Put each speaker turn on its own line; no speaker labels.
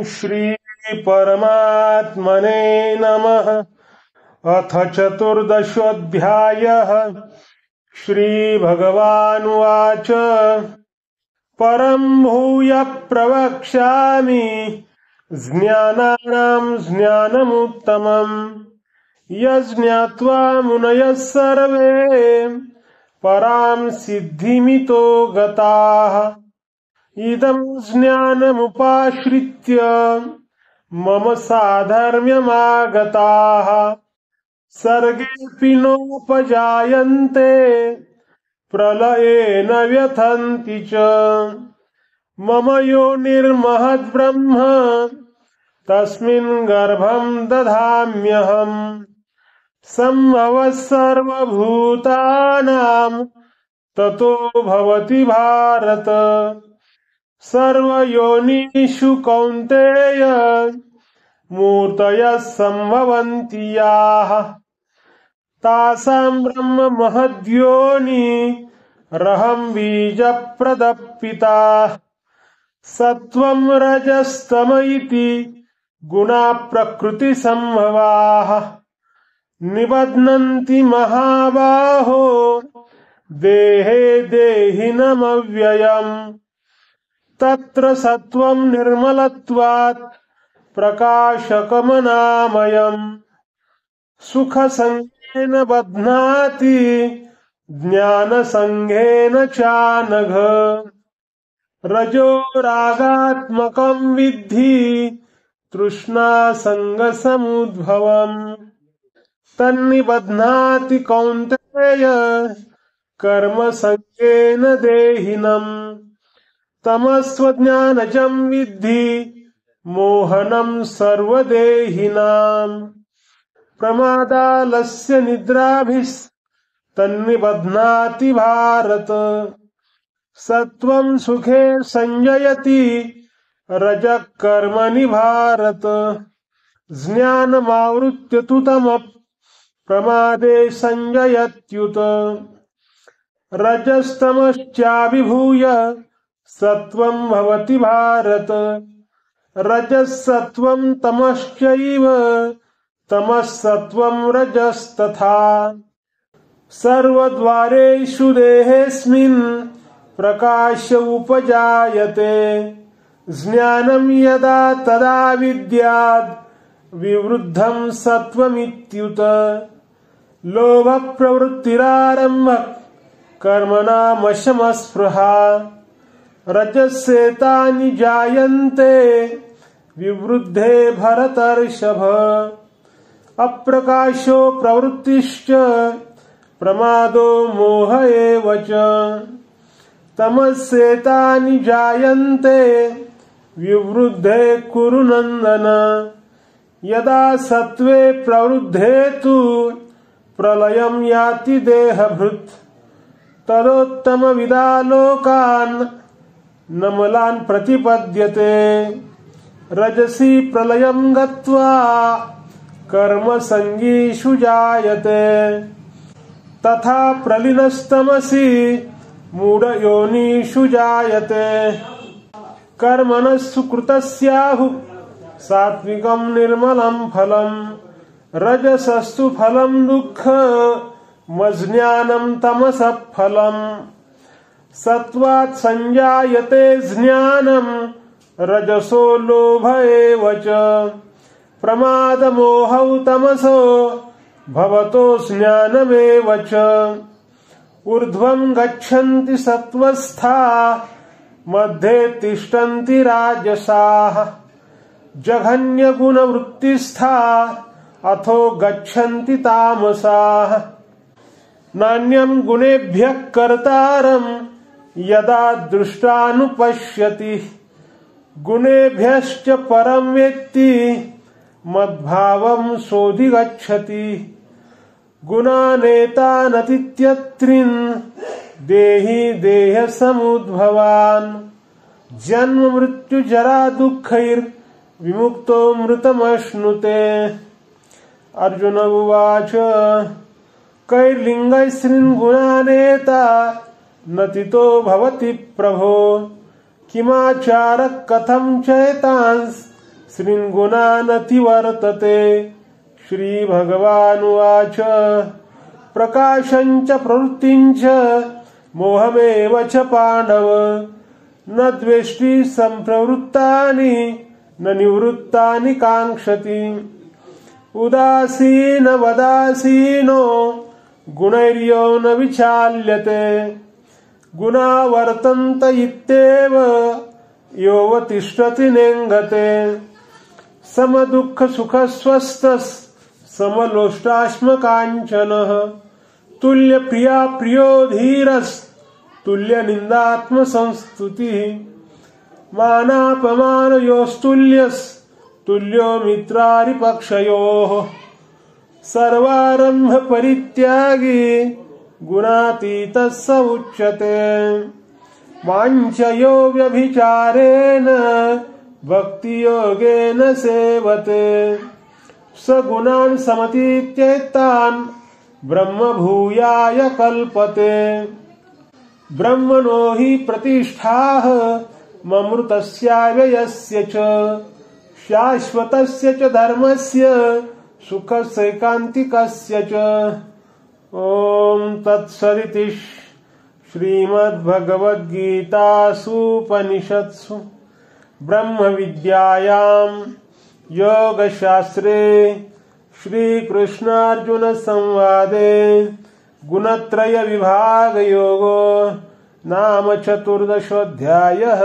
श्री परमात्मने नमः। अथ चतुर्दशोऽध्यायः। श्रीभगवानुवाच परं भूय प्रवक्ष्यामि ज्ञानानां ज्ञानमुत्तमम् यज्ञात्वा मुनयः सर्वे परां सिद्धिमितो गताः। इदं ज्ञानमुपाश्रित्य मम साधर्म्यमागताः सर्गेऽपि नोपजायन्ते प्रलये न व्यथन्ति च। मम योनिर्महद्ब्रह्म तस्मिन् गर्भं दधाम्यहम्। सम्भवः सर्वभूतानां ततो भवति भारत। सर्वयोनिषु कौन्तेय मूर्तयः सम्भवन्ति याः तासां ब्रह्म महद्योनिरहं बीजप्रदः पिता। सत्त्वं रजस्तम इति गुणा प्रकृतिसम्भवाः निबध्नन्ति महाबाहो देहे देहिनमव्ययम्। तत्र सत्त्वं निर्मलत्वात् प्रकाशकमनामयम् सुखसङ्गेन बध्नाति ज्ञानसङ्गेन चानघ। रजो रागात्मकं विद्धि तृष्णासङ्गसमुद्भवम् तन्निबध्नाति कौन्तेय कर्मसङ्गेन देहिनम्। तमस्त्वज्ञानजं विद्धि मोहनं सर्वदेहिनाम्। प्रमादालस्य निद्राभिस्तन्निबध्नाति भारत। सत्त्वं सुखे संजयति रजः कर्मणि भारत। ज्ञानमावृत्य तु तमः प्रमादे संजयत्युत। रजस्तमश्चाभिभूय सत्त्वं भवति भारत। रजः सत्त्वं तमश्चैव तमः सत्त्वं रजस्तथा। सर्वद्वारेषु देहेऽस्मिन् प्रकाश उपजायते। ज्ञानं यदा तदा विद्याद् विवृद्धं सत्त्वमित्युत। लोभप्रवृत्तिरारम्भः कर्मणामशमस्पृहा। रजस्येतानि जायन्ते विवृद्धे भरतर्षभ। अप्रकाशो प्रवृत्तिश्च प्रमादो मोह एव च। तमस्येतानि जायन्ते विवृद्धे कुरु नन्दन। यदा सत्त्वे प्रवृद्धे तु प्रलयं याति देहभृत्। तदोत्तमविदालोकान् नमलान् प्रतिपद्यते। रजसि प्रलयं गत्वा कर्मसङ्गीषु जायते। तथा प्रलीनस्तमसि मूढयोनिषु जायते। कर्मणः सुकृतस्याहुः सात्विकं निर्मलं फलम्। रजसस्तु फलं दुःखमज्ञानं तमसः फलम्। सत्त्वात् संजायते ज्ञानं रजसो लोभ एव च। प्रमादमोहौ तमसो भवतो ज्ञानमेव च। ऊर्ध्वं गच्छन्ति सत्त्वस्था मध्ये तिष्ठन्ति राजसाः। जघन्यगुणवृत्तिस्था अथो गच्छन्ति तामसाः। नान्यं गुणेभ्यः कर्तारं यदा दृष्टानुपश्यति। गुणेभ्यश्च परं वेत्ति मद्भावं सोऽधिगच्छति। गुणानेतानतीत्यत्रिन् देहि देहसमुद्भवान्। जन्म मृत्यु जरा दुःखैर्विमुक्तो मृतमश्नुते। अर्जुन उवाच कैर्लिङ्गैस्त्रीन् गुणानेता नतितो भवति प्रभो। किमाचारः कथं चैतांस् शृङ्गुणानतिवर्तते। श्रीभगवानुवाच प्रकाशञ्च प्रवृत्तिञ्च मोहमेव च पाण्डव न द्वेष्टि सम्प्रवृत्तानि न निवृत्तानि काङ्क्षति। उदासीनवदासीनो गुणैर्यो न विचाल्यते गुणा वर्तन्त इत्येव योऽवतिष्ठति नेङ्गते। समदुःखसुखस्वस्थः समलोष्टाश्मकाञ्चनः तुल्यप्रिया प्रियो धीरस्तुल्यनिन्दात्मसंस्तुतिः मानापमानयोस्तुल्यस्तुल्यो मित्रारिपक्षयोः सर्वारम्भ परित्यागी गुणातीतः स उच्यते। माञ्चयो व्यभिचारेण भक्तियोगेन सेवते स गुणान् समतीत्येतान् ब्रह्मभूयाय कल्पते। ब्रह्मणो हि प्रतिष्ठाः ममृतस्याव्ययस्य च शाश्वतस्य च धर्मस्य सुखस्यैकान्तिकस्य च। ॐ तत्सदिति श्रीमद्भगवद्गीतासूपनिषत्सु ब्रह्मविद्यायां योगशास्त्रे श्रीकृष्णार्जुनसंवादे गुणत्रयविभागयोगो नाम 14ोऽध्यायः।